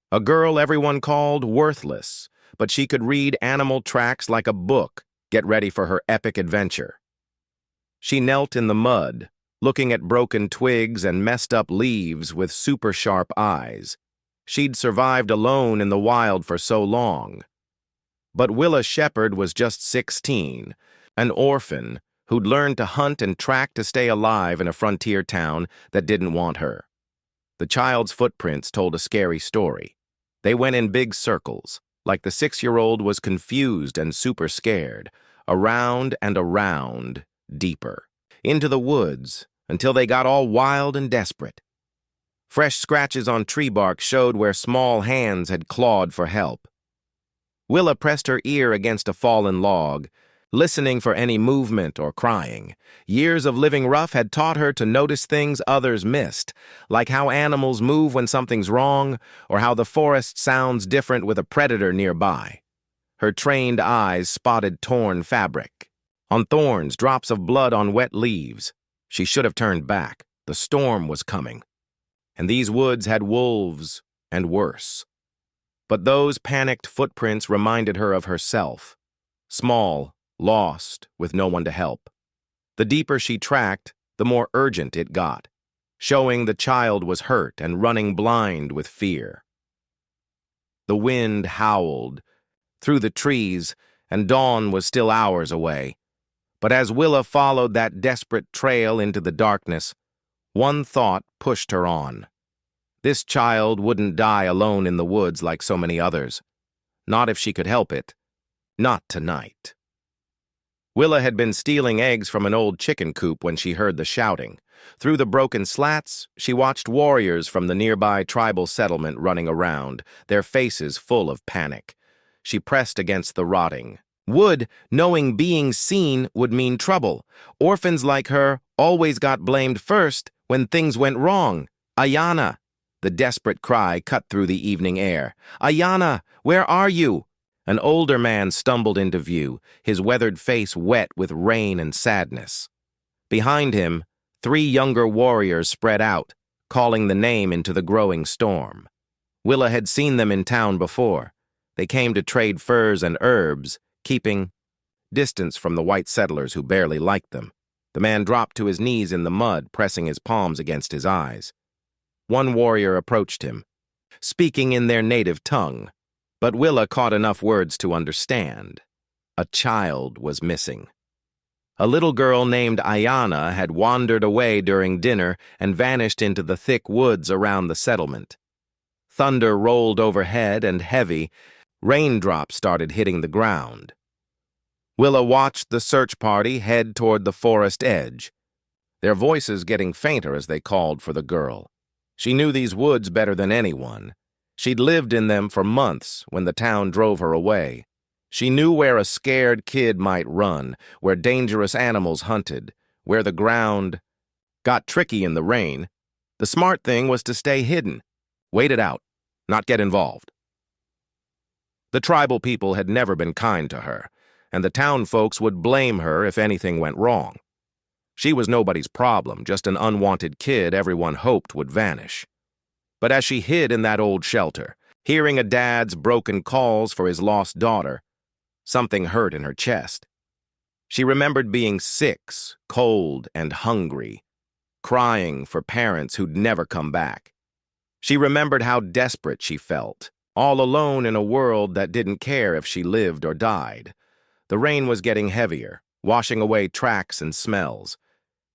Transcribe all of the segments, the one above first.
A girl everyone called worthless, but she could read animal tracks like a book, get ready for her epic adventure. She knelt in the mud, looking at broken twigs and messed up leaves with super sharp eyes. She'd survived alone in the wild for so long. But Willa Shepherd was just 16, an orphan who'd learned to hunt and track to stay alive in a frontier town that didn't want her. The child's footprints told a scary story. They went in big circles, like the 6-year-old was confused and super scared, around and around, deeper, into the woods, until they got all wild and desperate. Fresh scratches on tree bark showed where small hands had clawed for help. Willa pressed her ear against a fallen log, listening for any movement or crying. Years of living rough had taught her to notice things others missed, like how animals move when something's wrong, or how the forest sounds different with a predator nearby. Her trained eyes spotted torn fabric. On thorns, drops of blood on wet leaves. She should have turned back. The storm was coming. And these woods had wolves, and worse. But those panicked footprints reminded her of herself. Small, lost, with no one to help. The deeper she tracked, the more urgent it got, showing the child was hurt and running blind with fear. The wind howled through the trees, and dawn was still hours away. But as Willa followed that desperate trail into the darkness, one thought pushed her on. This child wouldn't die alone in the woods like so many others. Not if she could help it. Not tonight. Willa had been stealing eggs from an old chicken coop when she heard the shouting. Through the broken slats, she watched warriors from the nearby tribal settlement running around, their faces full of panic. She pressed against the rotting wood, knowing being seen would mean trouble. Orphans like her always got blamed first when things went wrong. Ayana! The desperate cry cut through the evening air. Ayana, where are you? An older man stumbled into view, his weathered face wet with rain and sadness. Behind him, 3 younger warriors spread out, calling the name into the growing storm. Willa had seen them in town before. They came to trade furs and herbs, keeping distance from the white settlers who barely liked them. The man dropped to his knees in the mud, pressing his palms against his eyes. One warrior approached him, speaking in their native tongue. But Willa caught enough words to understand. A child was missing. A little girl named Ayana had wandered away during dinner and vanished into the thick woods around the settlement. Thunder rolled overhead and heavy, raindrops started hitting the ground. Willa watched the search party head toward the forest edge, their voices getting fainter as they called for the girl. She knew these woods better than anyone. She'd lived in them for months when the town drove her away. She knew where a scared kid might run, where dangerous animals hunted, where the ground got tricky in the rain. The smart thing was to stay hidden, wait it out, not get involved. The tribal people had never been kind to her, and the town folks would blame her if anything went wrong. She was nobody's problem, just an unwanted kid everyone hoped would vanish. But as she hid in that old shelter, hearing a dad's broken calls for his lost daughter, something hurt in her chest. She remembered being 6, cold and hungry, crying for parents who'd never come back. She remembered how desperate she felt, all alone in a world that didn't care if she lived or died. The rain was getting heavier, washing away tracks and smells.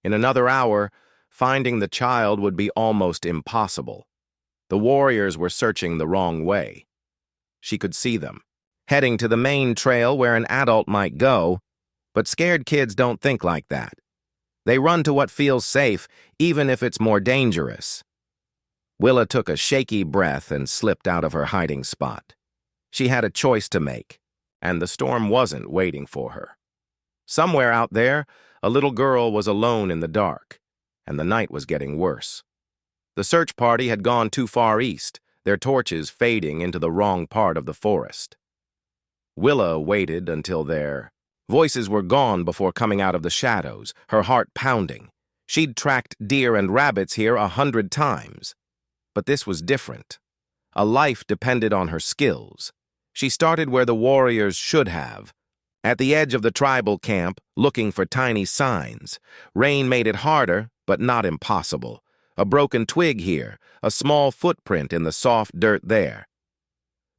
In another hour, finding the child would be almost impossible. The warriors were searching the wrong way. She could see them, heading to the main trail where an adult might go, but scared kids don't think like that. They run to what feels safe, even if it's more dangerous. Willa took a shaky breath and slipped out of her hiding spot. She had a choice to make, and the storm wasn't waiting for her. Somewhere out there, a little girl was alone in the dark, and the night was getting worse. The search party had gone too far east, their torches fading into the wrong part of the forest. Willa waited until their voices were gone before coming out of the shadows, her heart pounding. She'd tracked deer and rabbits here 100 times. But this was different. A life depended on her skills. She started where the warriors should have, at the edge of the tribal camp, looking for tiny signs. Rain made it harder, but not impossible. A broken twig here, a small footprint in the soft dirt there.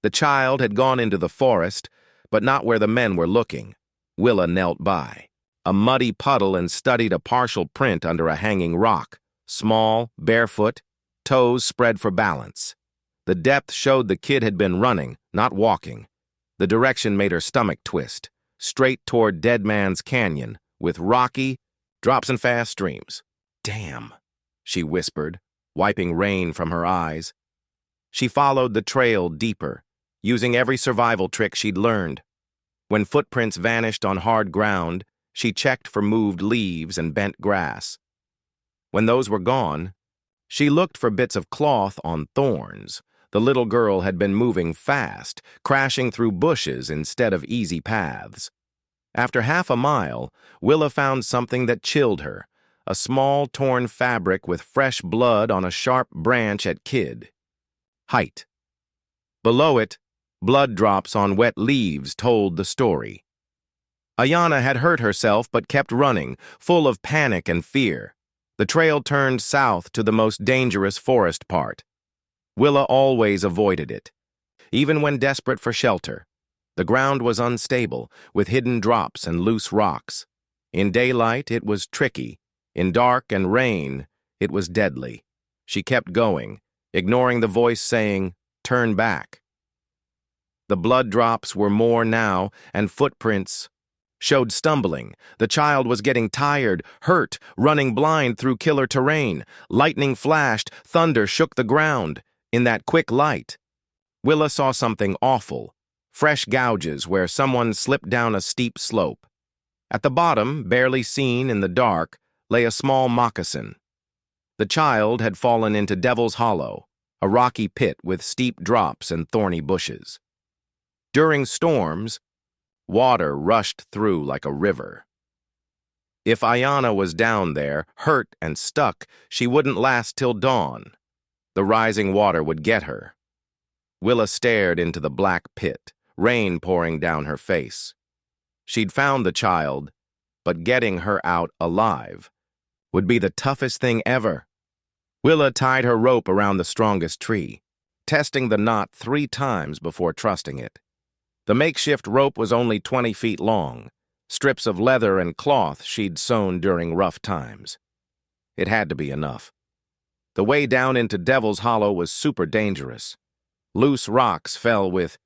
The child had gone into the forest, but not where the men were looking. Willa knelt by a muddy puddle and studied a partial print under a hanging rock. Small, barefoot, toes spread for balance. The depth showed the kid had been running, not walking. The direction made her stomach twist, straight toward Dead Man's Canyon, with rocky drops and fast streams. Damn, she whispered, wiping rain from her eyes. She followed the trail deeper, using every survival trick she'd learned. When footprints vanished on hard ground, she checked for moved leaves and bent grass. When those were gone, she looked for bits of cloth on thorns. The little girl had been moving fast, crashing through bushes instead of easy paths. After half a mile, Willa found something that chilled her, a small torn fabric with fresh blood on a sharp branch at kid. Height. Below it, blood drops on wet leaves told the story. Ayana had hurt herself but kept running, full of panic and fear. The trail turned south to the most dangerous forest part. Willa always avoided it, even when desperate for shelter. The ground was unstable, with hidden drops and loose rocks. In daylight, it was tricky. In dark and rain, it was deadly. She kept going, ignoring the voice saying, "Turn back." The blood drops were more now, and footprints showed stumbling. The child was getting tired, hurt, running blind through killer terrain. Lightning flashed, thunder shook the ground. In that quick light, Willa saw something awful. Fresh gouges where someone slipped down a steep slope. At the bottom, barely seen in the dark, lay a small moccasin. The child had fallen into Devil's Hollow, a rocky pit with steep drops and thorny bushes. During storms, water rushed through like a river. If Ayana was down there, hurt and stuck, she wouldn't last till dawn. The rising water would get her. Willa stared into the black pit, rain pouring down her face. She'd found the child, but getting her out alive would be the toughest thing ever. Willa tied her rope around the strongest tree, testing the knot 3 times before trusting it. The makeshift rope was only 20 feet long, strips of leather and cloth she'd sewn during rough times. It had to be enough. The way down into Devil's Hollow was super dangerous. Loose rocks fell with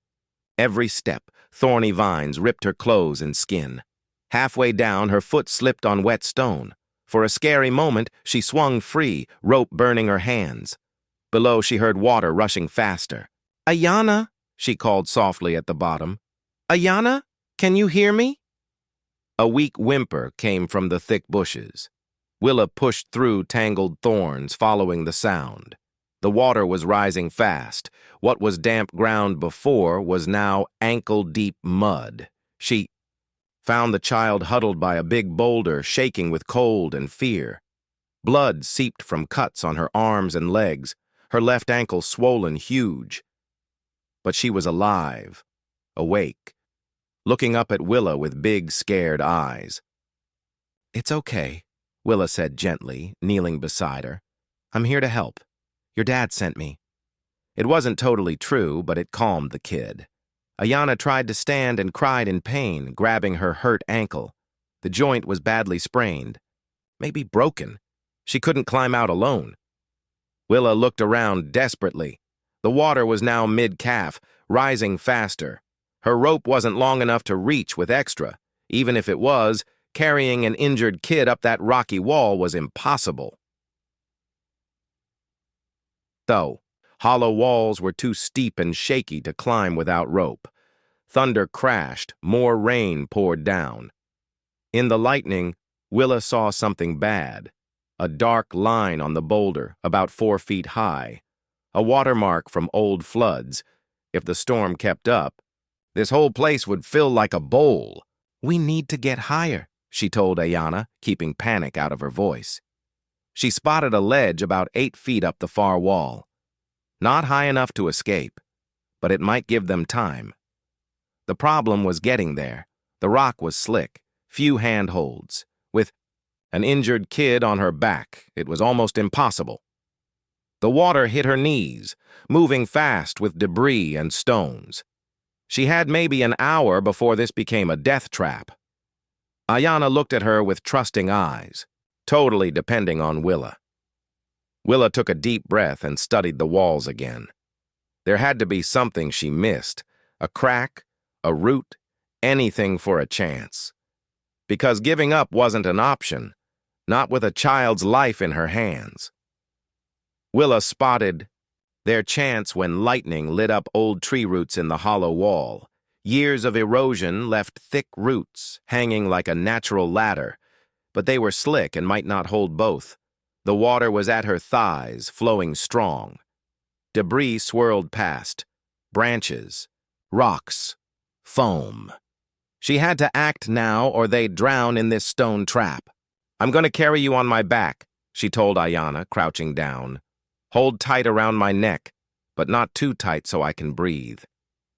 every step. Thorny vines ripped her clothes and skin. Halfway down, her foot slipped on wet stone. For a scary moment, she swung free, rope burning her hands. Below, she heard water rushing faster. "Ayana," she called softly at the bottom. "Ayana, can you hear me?" A weak whimper came from the thick bushes. Willa pushed through tangled thorns, following the sound. The water was rising fast. What was damp ground before was now ankle-deep mud. She found the child huddled by a big boulder, shaking with cold and fear. Blood seeped from cuts on her arms and legs, her left ankle swollen huge. But she was alive, awake, looking up at Willa with big, scared eyes. "It's okay," Willa said gently, kneeling beside her. "I'm here to help. Your dad sent me." It wasn't totally true, but it calmed the kid. Ayana tried to stand and cried in pain, grabbing her hurt ankle. The joint was badly sprained. Maybe broken. She couldn't climb out alone. Willa looked around desperately. The water was now mid-calf, rising faster. Her rope wasn't long enough to reach with extra. Even if it was, carrying an injured kid up that rocky wall was impossible. Though, hollow walls were too steep and shaky to climb without rope. Thunder crashed, more rain poured down. In the lightning, Willa saw something bad. A dark line on the boulder, about 4 feet high. A watermark from old floods. If the storm kept up, this whole place would fill like a bowl. "We need to get higher," she told Ayana, keeping panic out of her voice. She spotted a ledge about 8 feet up the far wall. Not high enough to escape, but it might give them time. The problem was getting there. The rock was slick, few handholds. With an injured kid on her back, it was almost impossible. The water hit her knees, moving fast with debris and stones. She had maybe an hour before this became a death trap. Ayanna looked at her with trusting eyes, totally depending on Willa. Willa took a deep breath and studied the walls again. There had to be something she missed, a crack, a root, anything for a chance. Because giving up wasn't an option, not with a child's life in her hands. Willa spotted their chance when lightning lit up old tree roots in the hollow wall. Years of erosion left thick roots hanging like a natural ladder, but they were slick and might not hold both. The water was at her thighs, flowing strong. Debris swirled past, branches, rocks, foam. She had to act now or they'd drown in this stone trap. "I'm going to carry you on my back," she told Ayanna, crouching down. "Hold tight around my neck, but not too tight so I can breathe."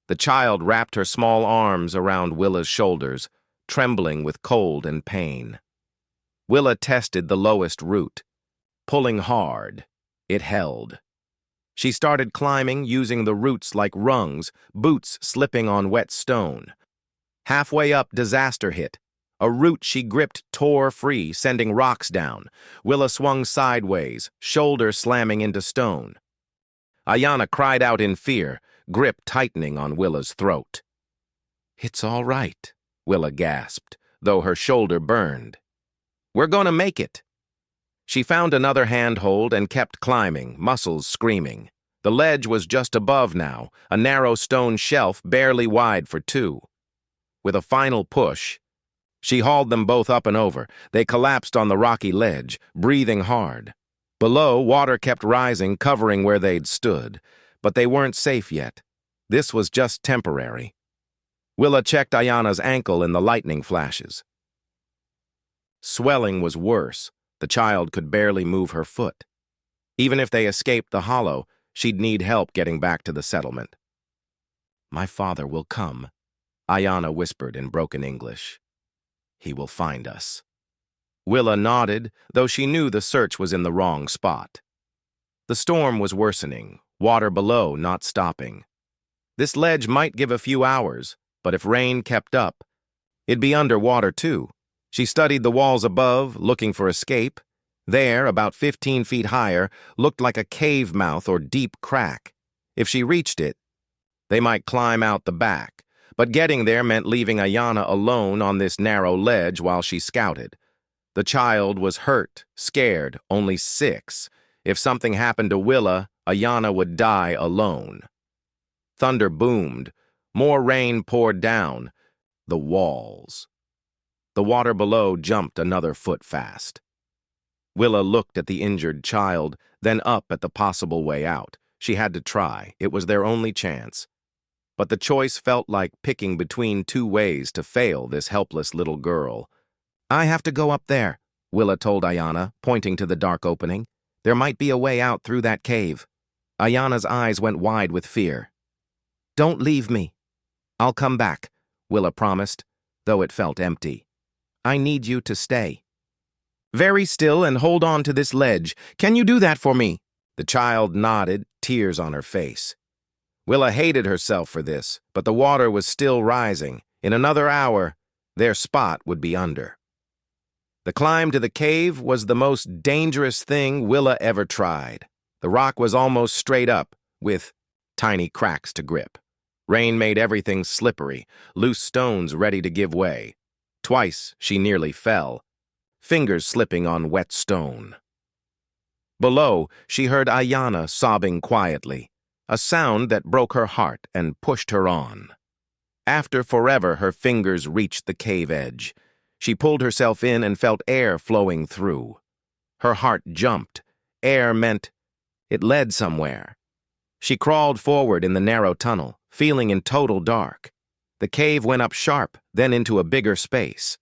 The child wrapped her small arms around Willa's shoulders, trembling with cold and pain. Willa tested the lowest root. Pulling hard, it held. She started climbing, using the roots like rungs, boots slipping on wet stone. Halfway up, disaster hit. A root she gripped tore free, sending rocks down. Willa swung sideways, shoulder slamming into stone. Ayanna cried out in fear, grip tightening on Willa's throat. "It's all right," Willa gasped, though her shoulder burned. "We're gonna make it." She found another handhold and kept climbing, muscles screaming. The ledge was just above now, a narrow stone shelf barely wide for two. With a final push, she hauled them both up and over. They collapsed on the rocky ledge, breathing hard. Below, water kept rising, covering where they'd stood. But they weren't safe yet. This was just temporary. Willa checked Ayanna's ankle in the lightning flashes. Swelling was worse. The child could barely move her foot. Even if they escaped the hollow, she'd need help getting back to the settlement. "My father will come," Ayanna whispered in broken English. "He will find us." Willa nodded, though she knew the search was in the wrong spot. The storm was worsening, water below not stopping. This ledge might give a few hours, but if rain kept up, it'd be underwater too. She studied the walls above, looking for escape. There, about 15 feet higher, looked like a cave mouth or deep crack. If she reached it, they might climb out the back. But getting there meant leaving Ayanna alone on this narrow ledge while she scouted. The child was hurt, scared, only 6. If something happened to Willa, Ayanna would die alone. Thunder boomed. More rain poured down. The walls. The water below jumped another foot fast. Willa looked at the injured child, then up at the possible way out. She had to try. It was their only chance. But the choice felt like picking between two ways to fail this helpless little girl. "I have to go up there," Willa told Ayanna, pointing to the dark opening. "There might be a way out through that cave." Ayanna's eyes went wide with fear. "Don't leave me." "I'll come back," Willa promised, though it felt empty. "I need you to stay." "Very still and hold on to this ledge. Can you do that for me?" The child nodded, tears on her face. Willa hated herself for this, but the water was still rising. In another hour, their spot would be under. The climb to the cave was the most dangerous thing Willa ever tried. The rock was almost straight up, with tiny cracks to grip. Rain made everything slippery, loose stones ready to give way. Twice she nearly fell, fingers slipping on wet stone. Below, she heard Ayanna sobbing quietly, a sound that broke her heart and pushed her on. After forever, her fingers reached the cave edge. She pulled herself in and felt air flowing through. Her heart jumped. Air meant it led somewhere. She crawled forward in the narrow tunnel, feeling in total dark. The cave went up sharp, then into a bigger space.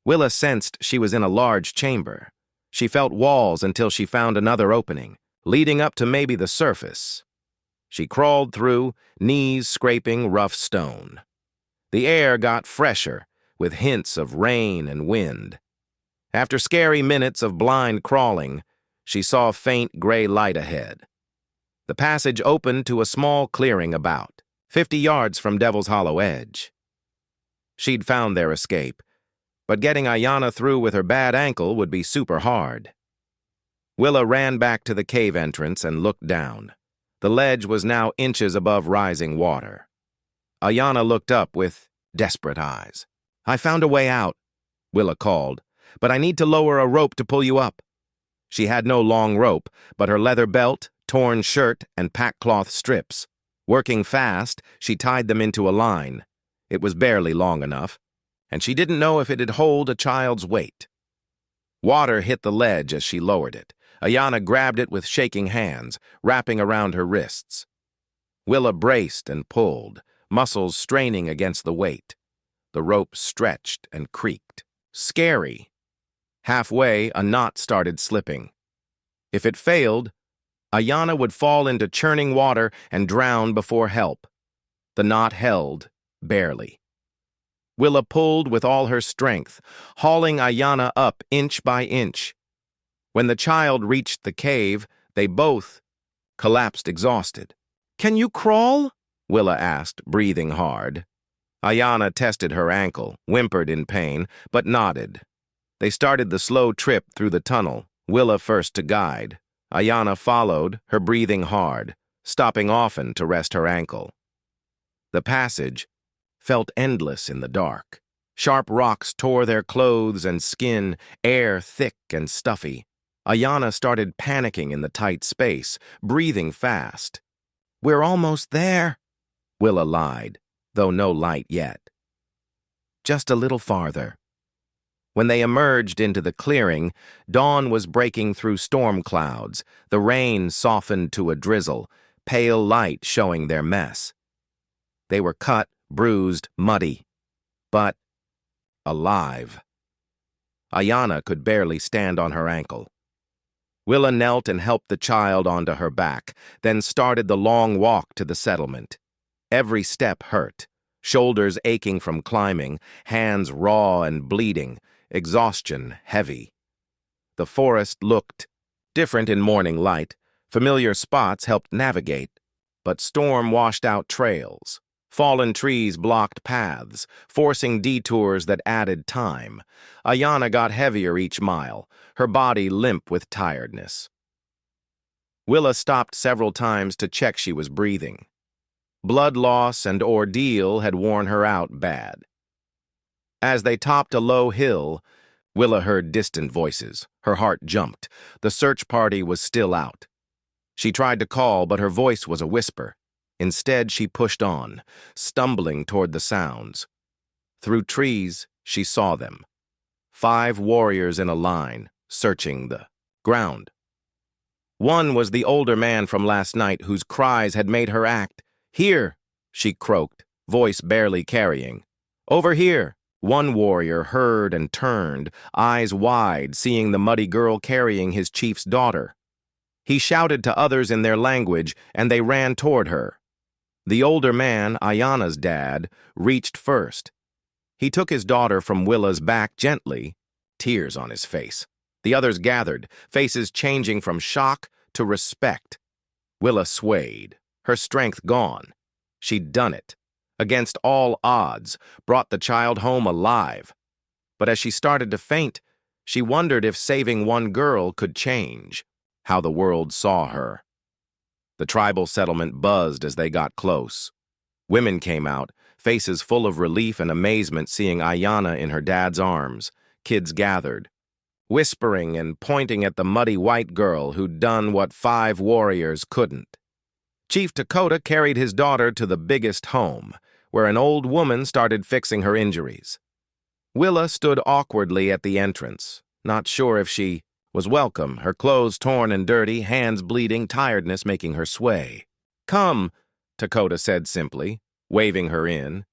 Willa sensed she was in a large chamber. She felt walls until she found another opening, leading up to maybe the surface. She crawled through, knees scraping rough stone. The air got fresher, with hints of rain and wind. After scary minutes of blind crawling, she saw a faint gray light ahead. The passage opened to a small clearing about 50 yards from Devil's Hollow Edge. She'd found their escape, but getting Ayanna through with her bad ankle would be super hard. Willa ran back to the cave entrance and looked down. The ledge was now inches above rising water. Ayanna looked up with desperate eyes. "I found a way out," Willa called, "but I need to lower a rope to pull you up." She had no long rope, but her leather belt, torn shirt, and packcloth strips. Working fast, she tied them into a line. It was barely long enough, and she didn't know if it'd hold a child's weight. Water hit the ledge as she lowered it. Ayanna grabbed it with shaking hands, wrapping around her wrists. Willa braced and pulled, muscles straining against the weight. The rope stretched and creaked. Scary. Halfway, a knot started slipping. If it failed, Ayanna would fall into churning water and drown before help. The knot held, barely. Willa pulled with all her strength, hauling Ayanna up inch by inch. When the child reached the cave, they both collapsed exhausted. "Can you crawl?" Willa asked, breathing hard. Ayanna tested her ankle, whimpered in pain, but nodded. They started the slow trip through the tunnel, Willa first to guide. Ayanna followed, her breathing hard, stopping often to rest her ankle. The passage felt endless in the dark. Sharp rocks tore their clothes and skin, air thick and stuffy. Ayanna started panicking in the tight space, breathing fast. "We're almost there," Willa lied, though no light yet. Just a little farther. When they emerged into the clearing, dawn was breaking through storm clouds, the rain softened to a drizzle, pale light showing their mess. They were cut, bruised, muddy, but alive. Ayanna could barely stand on her ankle. Willa knelt and helped the child onto her back, then started the long walk to the settlement. Every step hurt, shoulders aching from climbing, hands raw and bleeding, exhaustion heavy. The forest looked different in morning light. Familiar spots helped navigate, but storm washed out trails. Fallen trees blocked paths, forcing detours that added time. Ayanna got heavier each mile, her body limp with tiredness. Willa stopped several times to check she was breathing. Blood loss and ordeal had worn her out bad. As they topped a low hill, Willa heard distant voices. Her heart jumped. The search party was still out. She tried to call, but her voice was a whisper. Instead, she pushed on, stumbling toward the sounds. Through trees, she saw them. 5 warriors in a line, searching the ground. One was the older man from last night whose cries had made her act. "Here," she croaked, voice barely carrying. "Over here." One warrior heard and turned, eyes wide, seeing the muddy girl carrying his chief's daughter. He shouted to others in their language, and they ran toward her. The older man, Ayanna's dad, reached first. He took his daughter from Willa's back gently, tears on his face. The others gathered, faces changing from shock to respect. Willa swayed, her strength gone. She'd done it. Against all odds, brought the child home alive. But as she started to faint, she wondered if saving one girl could change how the world saw her. The tribal settlement buzzed as they got close. Women came out, faces full of relief and amazement seeing Ayanna in her dad's arms. Kids gathered, whispering and pointing at the muddy white girl who'd done what 5 warriors couldn't. Chief Dakota carried his daughter to the biggest home, where an old woman started fixing her injuries. Willa stood awkwardly at the entrance, not sure if she was welcome, her clothes torn and dirty, hands bleeding, tiredness making her sway. "Come," Dakota said simply, waving her in.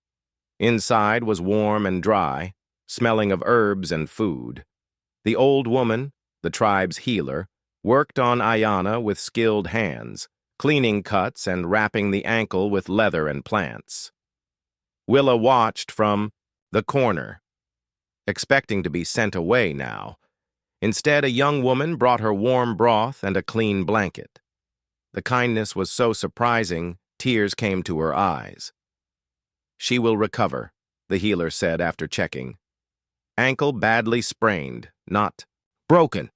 Inside was warm and dry, smelling of herbs and food. The old woman, the tribe's healer, worked on Ayanna with skilled hands, cleaning cuts and wrapping the ankle with leather and plants. Willa watched from the corner, expecting to be sent away now. Instead, a young woman brought her warm broth and a clean blanket. The kindness was so surprising, tears came to her eyes. "She will recover," the healer said after checking. "Ankle badly sprained, not broken.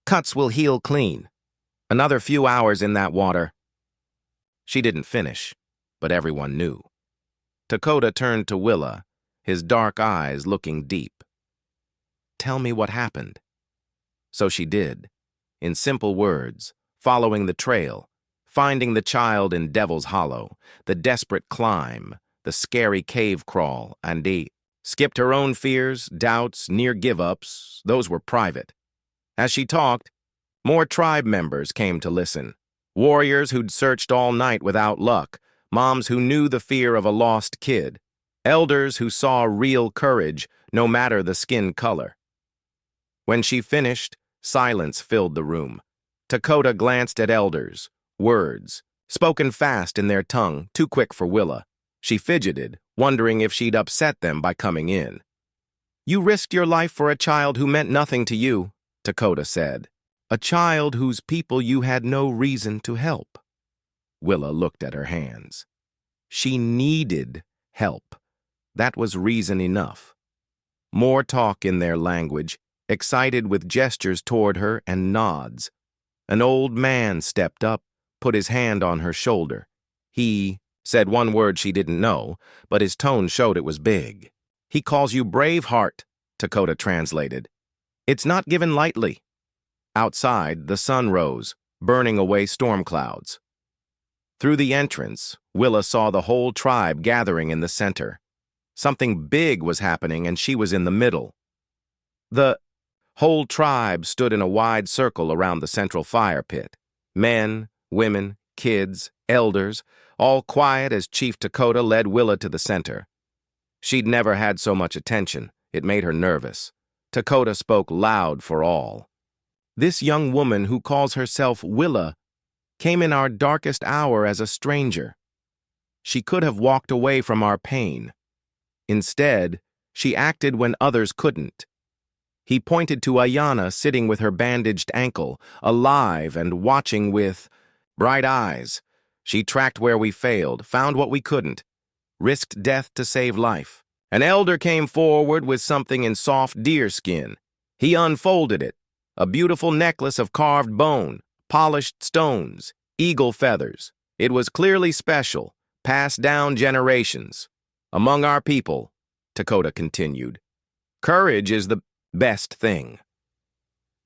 Cuts will heal clean. Another few hours in that water." She didn't finish, but everyone knew. Dakota turned to Willa, his dark eyes looking deep. "Tell me what happened." So she did, in simple words, following the trail, finding the child in Devil's Hollow, the desperate climb, the scary cave crawl, and skipped her own fears, doubts, near give-ups. Those were private. As she talked, more tribe members came to listen. Warriors who'd searched all night without luck, moms who knew the fear of a lost kid, elders who saw real courage, no matter the skin color. When she finished, silence filled the room. Dakota glanced at elders, words, spoken fast in their tongue, too quick for Willa. She fidgeted, wondering if she'd upset them by coming in. "You risked your life for a child who meant nothing to you," Dakota said. "A child whose people you had no reason to help." Willa looked at her hands. She needed help. That was reason enough. More talk in their language, excited with gestures toward her and nods. An old man stepped up, put his hand on her shoulder. He said one word she didn't know, but his tone showed it was big. "He calls you Braveheart," Dakota translated. "It's not given lightly." Outside, the sun rose, burning away storm clouds. Through the entrance, Willa saw the whole tribe gathering in the center. Something big was happening, and she was in the middle. The whole tribe stood in a wide circle around the central fire pit. Men, women, kids, elders, all quiet as Chief Dakota led Willa to the center. She'd never had so much attention. It made her nervous. Dakota spoke loud for all. "This young woman who calls herself Willa came in our darkest hour as a stranger. She could have walked away from our pain. Instead, she acted when others couldn't." He pointed to Ayanna sitting with her bandaged ankle, alive and watching with bright eyes. "She tracked where we failed, found what we couldn't, risked death to save life." An elder came forward with something in soft deer skin. He unfolded it, a beautiful necklace of carved bone, polished stones, eagle feathers. It was clearly special, passed down generations. "Among our people," Dakota continued, "courage is the best thing.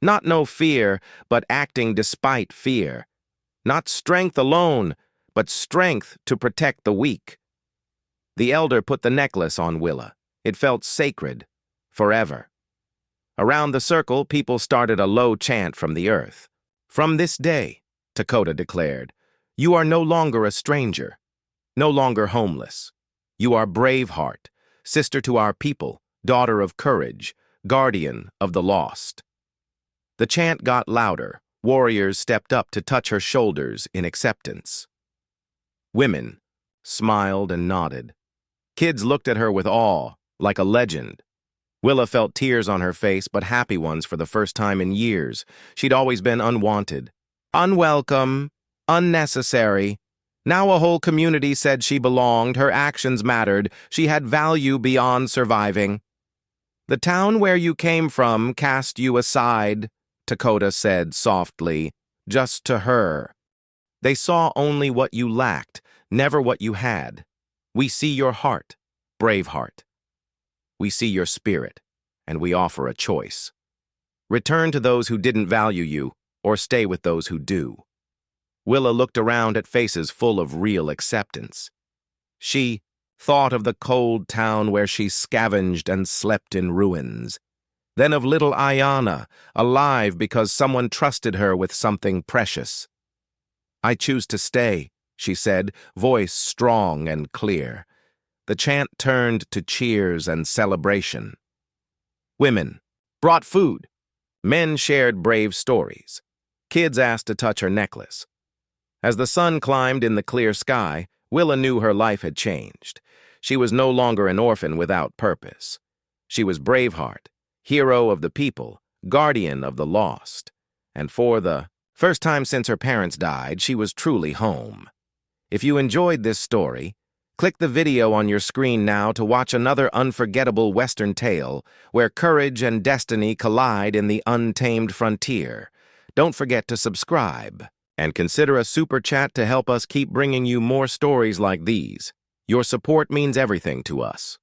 Not no fear, but acting despite fear. Not strength alone, but strength to protect the weak." The elder put the necklace on Willa. It felt sacred, forever. Around the circle, people started a low chant from the earth. "From this day," Dakota declared, "you are no longer a stranger, no longer homeless. You are Braveheart, sister to our people, daughter of courage, guardian of the lost." The chant got louder. Warriors stepped up to touch her shoulders in acceptance. Women smiled and nodded. Kids looked at her with awe, like a legend. Willa felt tears on her face, but happy ones for the first time in years. She'd always been unwanted, unwelcome, unnecessary. Now a whole community said she belonged, her actions mattered, she had value beyond surviving. "The town where you came from cast you aside," Dakota said softly, just to her. "They saw only what you lacked, never what you had. We see your heart, Braveheart. We see your spirit, and we offer a choice. Return to those who didn't value you, or stay with those who do." Willa looked around at faces full of real acceptance. She thought of the cold town where she scavenged and slept in ruins. Then of little Ayanna, alive because someone trusted her with something precious. "I choose to stay," she said, voice strong and clear. The chant turned to cheers and celebration. Women brought food. Men shared brave stories. Kids asked to touch her necklace. As the sun climbed in the clear sky, Willa knew her life had changed. She was no longer an orphan without purpose. She was Braveheart, hero of the people, guardian of the lost. And for the first time since her parents died, she was truly home. If you enjoyed this story, click the video on your screen now to watch another unforgettable Western tale where courage and destiny collide in the untamed frontier. Don't forget to subscribe and consider a super chat to help us keep bringing you more stories like these. Your support means everything to us.